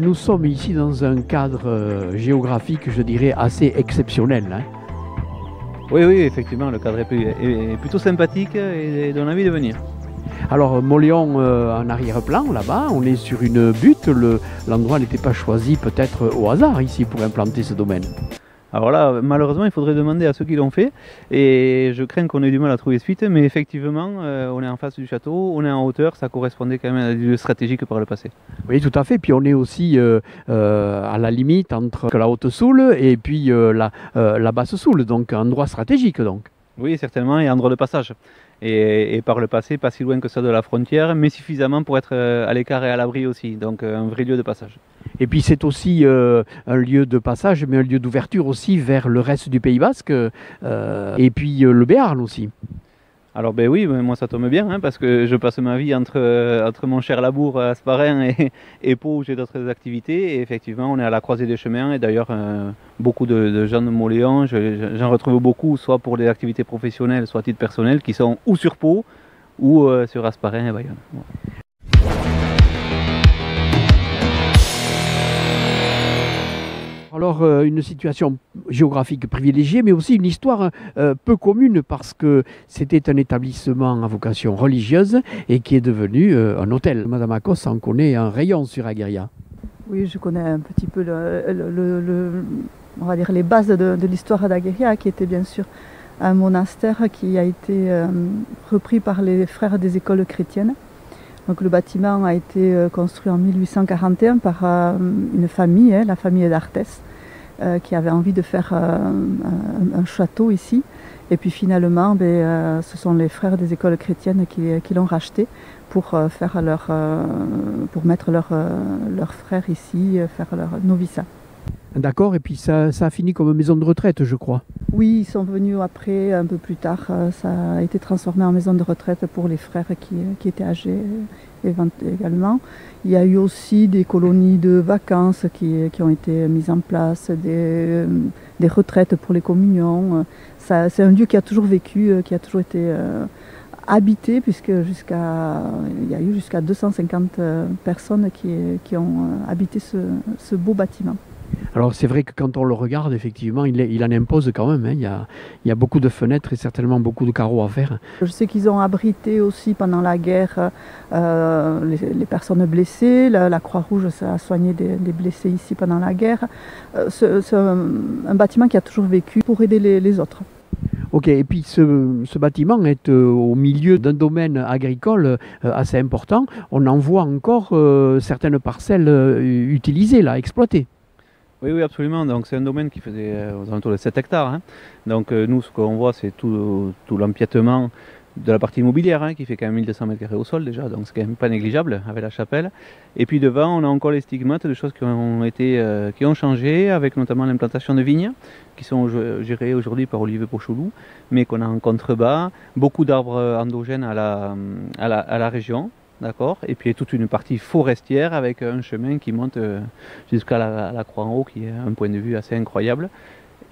Nous sommes ici dans un cadre géographique, je dirais, assez exceptionnel, hein. Oui, oui, effectivement, le cadre est plutôt sympathique et donne envie de venir. Alors, Mauléon en arrière-plan, là-bas, on est sur une butte. L'endroit n'était pas choisi peut-être au hasard ici pour implanter ce domaine. Alors là, malheureusement, il faudrait demander à ceux qui l'ont fait, et je crains qu'on ait du mal à trouver suite, mais effectivement, on est en face du château, on est en hauteur, ça correspondait quand même à des lieux stratégiques par le passé. Oui, tout à fait. Puis on est aussi à la limite entre la Haute-Soule et puis la Basse-Soule, donc un endroit stratégique donc. Oui, certainement, et endroit de passage. Et par le passé, pas si loin que ça de la frontière, mais suffisamment pour être à l'écart et à l'abri aussi, donc un vrai lieu de passage. Et puis c'est aussi un lieu de passage, mais un lieu d'ouverture aussi vers le reste du Pays Basque, et puis le Béarn aussi. Alors ben oui, moi ça tombe bien, hein, parce que je passe ma vie entre mon cher labour à Asparin et Pau où j'ai d'autres activités. Et effectivement, on est à la croisée des chemins. Et d'ailleurs, beaucoup de gens de Mauléon, j'en retrouve beaucoup, soit pour des activités professionnelles, soit à titre personnel, qui sont ou sur Pau ou sur Asparin et Bayonne. Alors une situation géographique privilégiée, mais aussi une histoire peu commune parce que c'était un établissement à vocation religieuse et qui est devenu un hôtel. Madame Akos en connaît un rayon sur Agueria. Oui, je connais un petit peu on va dire les bases de l'histoire d'Agueria, qui était bien sûr un monastère qui a été repris par les frères des écoles chrétiennes. Donc le bâtiment a été construit en 1841 par une famille, la famille d'Arthès, qui avait envie de faire un château ici. Et puis finalement, ce sont les frères des écoles chrétiennes qui l'ont racheté pour pour mettre leurs frères ici, faire leur noviciat. D'accord, et puis ça a fini comme maison de retraite, je crois. Oui, ils sont venus après, un peu plus tard. Ça a été transformé en maison de retraite pour les frères qui étaient âgés également. Il y a eu aussi des colonies de vacances qui ont été mises en place, des retraites pour les communions. C'est un lieu qui a toujours vécu, qui a toujours été habité, puisque il y a eu jusqu'à 250 personnes qui ont habité ce beau bâtiment. Alors c'est vrai que quand on le regarde, effectivement, il en impose quand même, hein. Il y a beaucoup de fenêtres et certainement beaucoup de carreaux à faire. Je sais qu'ils ont abrité aussi pendant la guerre les personnes blessées. La Croix-Rouge a soigné des blessés ici pendant la guerre. C'est un bâtiment qui a toujours vécu pour aider les autres. Ok, et puis ce bâtiment est au milieu d'un domaine agricole assez important. On en voit encore certaines parcelles utilisées, là, exploitées. Oui, oui, absolument. Donc c'est un domaine qui faisait aux alentours de 7 hectares. Hein. Donc nous, ce qu'on voit, c'est tout l'empiètement de la partie immobilière, hein, qui fait quand même 1200 mètres carrés au sol déjà, donc c'est quand même pas négligeable avec la chapelle. Et puis devant, on a encore les stigmates de choses qui ont changé, avec notamment l'implantation de vignes, qui sont gérées aujourd'hui par Olivier Pochoulou, mais qu'on a en contrebas, beaucoup d'arbres endogènes à la région. D'accord. Et puis toute une partie forestière avec un chemin qui monte jusqu'à la croix en haut, qui est un point de vue assez incroyable.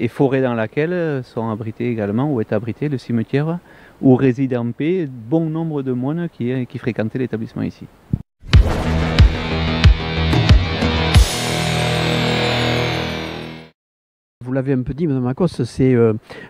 Et forêt dans laquelle sont abrités également, ou est abrité le cimetière où réside en paix bon nombre de moines qui fréquentaient l'établissement ici. Vous l'avez un peu dit, Madame Akos, c'est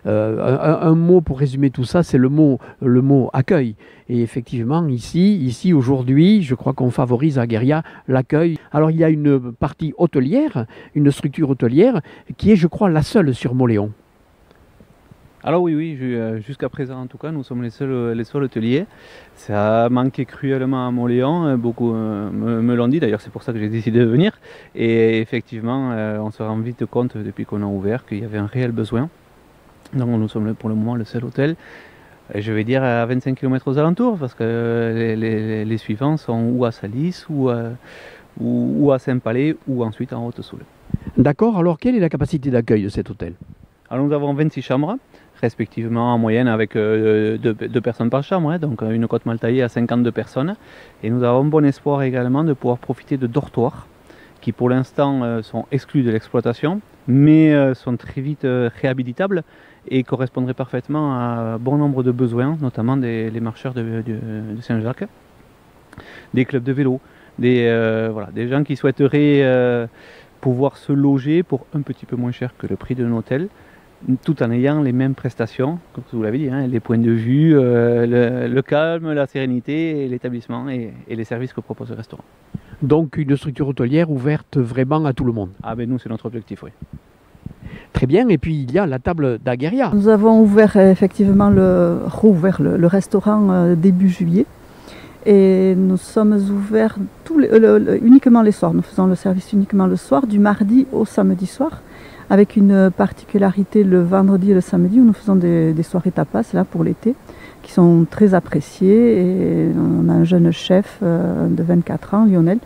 un mot pour résumer tout ça, c'est le mot accueil. Et effectivement, ici aujourd'hui, je crois qu'on favorise à Agueria l'accueil. Alors il y a une partie hôtelière, une structure hôtelière, qui est, je crois, la seule sur Mauléon. Alors oui, jusqu'à présent en tout cas, nous sommes les seuls hôteliers. Ça a manqué cruellement à Mauléon, beaucoup me l'ont dit, d'ailleurs c'est pour ça que j'ai décidé de venir. Et effectivement, on se rend vite compte depuis qu'on a ouvert qu'il y avait un réel besoin. Donc nous sommes pour le moment le seul hôtel, et je vais dire à 25 km aux alentours, parce que les suivants sont ou à Salis, ou à Saint-Palais, ou ensuite en Haute-Soule. D'accord, alors quelle est la capacité d'accueil de cet hôtel? Alors nous avons 26 chambres, respectivement en moyenne avec deux personnes par chambre, hein, donc une cote mal taillée à 52 personnes. Et nous avons bon espoir également de pouvoir profiter de dortoirs qui pour l'instant sont exclus de l'exploitation, mais sont très vite réhabilitables et correspondraient parfaitement à bon nombre de besoins, notamment les marcheurs de Saint-Jacques, des clubs de vélo, des gens qui souhaiteraient pouvoir se loger pour un petit peu moins cher que le prix d'un hôtel, tout en ayant les mêmes prestations, comme vous l'avez dit, hein, les points de vue, le calme, la sérénité, l'établissement et les services que propose le restaurant. Donc une structure hôtelière ouverte vraiment à tout le monde. Ah ben nous c'est notre objectif, oui. Très bien, et puis il y a la table d'Aguerria. Nous avons ouvert effectivement rouvert le restaurant début juillet. Et nous sommes ouverts uniquement les soirs. Nous faisons le service uniquement le soir, du mardi au samedi soir, avec une particularité le vendredi et le samedi où nous faisons des soirées tapas là pour l'été, qui sont très appréciées. Et on a un jeune chef de 24 ans, Lionel,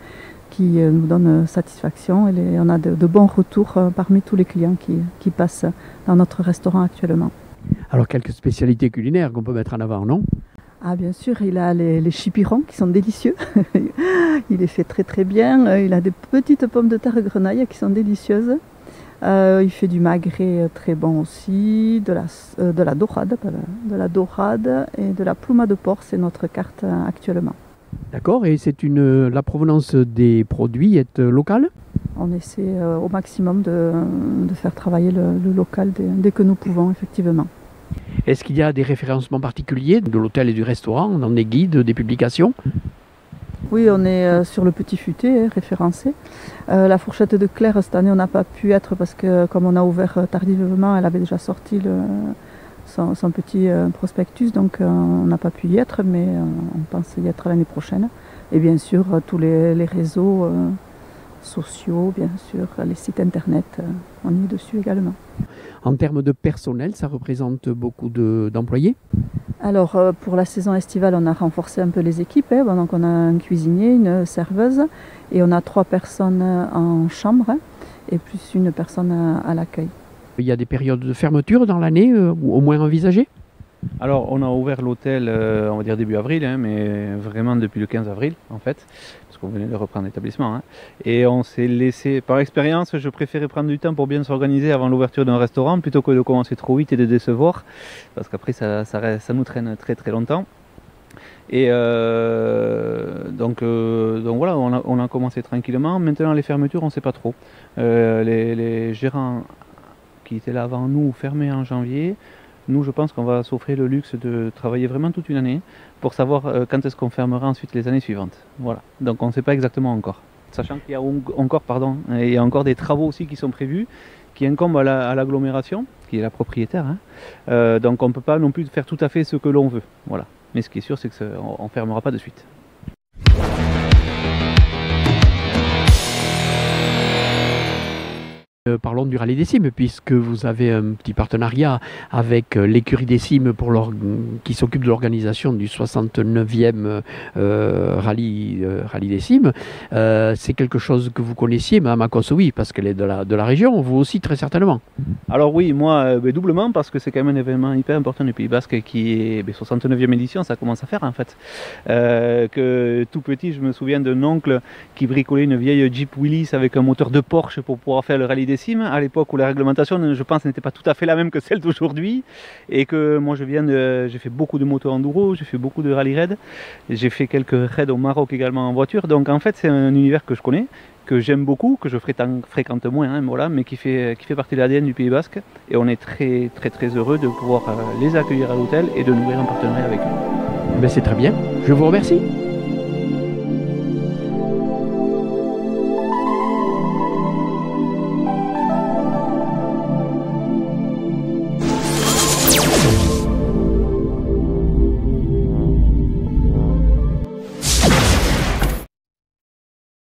qui nous donne satisfaction. Et on a de bons retours parmi tous les clients qui passent dans notre restaurant actuellement. Alors quelques spécialités culinaires qu'on peut mettre en avant, non ? Ah bien sûr, il a les chipirons qui sont délicieux. Il les fait très très bien. Il a des petites pommes de terre grenaille qui sont délicieuses. Il fait du magret très bon aussi, de la dorade et de la pluma de porc, c'est notre carte actuellement. D'accord, et la provenance des produits est locale ? On essaie au maximum de faire travailler le local dès que nous pouvons, effectivement. Est-ce qu'il y a des référencements particuliers de l'hôtel et du restaurant, dans des guides, des publications ? Oui, on est sur le Petit Futé, référencé. La fourchette de Claire, cette année, on n'a pas pu être parce que comme on a ouvert tardivement, elle avait déjà sorti son petit prospectus, donc on n'a pas pu y être, mais on pense y être l'année prochaine. Et bien sûr, tous les réseaux sociaux, bien sûr, les sites internet, on y est dessus également. En termes de personnel, ça représente beaucoup d'employés ? Alors pour la saison estivale, on a renforcé un peu les équipes. Donc on a un cuisinier, une serveuse et on a 3 personnes en chambre et plus une personne à l'accueil. Il y a des périodes de fermeture dans l'année, au moins envisagées ? Alors on a ouvert l'hôtel, on va dire début avril, hein, mais vraiment depuis le 15 avril en fait, parce qu'on venait de reprendre l'établissement. Hein. Et on s'est laissé, par expérience, je préférais prendre du temps pour bien s'organiser avant l'ouverture d'un restaurant, plutôt que de commencer trop vite et de décevoir, parce qu'après ça nous traîne très très longtemps. Et donc voilà, on a commencé tranquillement. Maintenant les fermetures, on ne sait pas trop. Les gérants qui étaient là avant nous fermés en janvier. Nous, je pense qu'on va s'offrir le luxe de travailler vraiment toute une année pour savoir quand est-ce qu'on fermera ensuite les années suivantes. Voilà. Donc on ne sait pas exactement encore. Sachant qu'il y a il y a encore des travaux aussi qui sont prévus, qui incombent à l'agglomération, qui est la propriétaire. Hein. Donc on ne peut pas non plus faire tout à fait ce que l'on veut. Voilà. Mais ce qui est sûr, c'est qu'on ne fermera pas de suite. Parlons du Rallye des Cimes, puisque vous avez un petit partenariat avec l'écurie des Cimes qui s'occupe de l'organisation du 69e rallye des Cimes. C'est quelque chose que vous connaissiez, Mme Akos, oui, parce qu'elle est de la région, vous aussi très certainement. Alors oui, moi doublement, parce que c'est quand même un événement hyper important du Pays Basque qui est 69e édition, ça commence à faire en fait. Que tout petit, je me souviens d'un oncle qui bricolait une vieille Jeep Willys avec un moteur de Porsche pour pouvoir faire le Rallye des Cimes, à l'époque où la réglementation, je pense, n'était pas tout à fait la même que celle d'aujourd'hui, et que moi j'ai fait beaucoup de moto enduro, j'ai fait beaucoup de rallye raid, j'ai fait quelques raids au Maroc également en voiture, donc en fait c'est un univers que je connais, que j'aime beaucoup, que je fréquente moins, hein, voilà, mais qui fait partie de l'ADN du Pays Basque, et on est très très très heureux de pouvoir les accueillir à l'hôtel et de nourrir un partenariat avec eux. Ben c'est très bien, je vous remercie.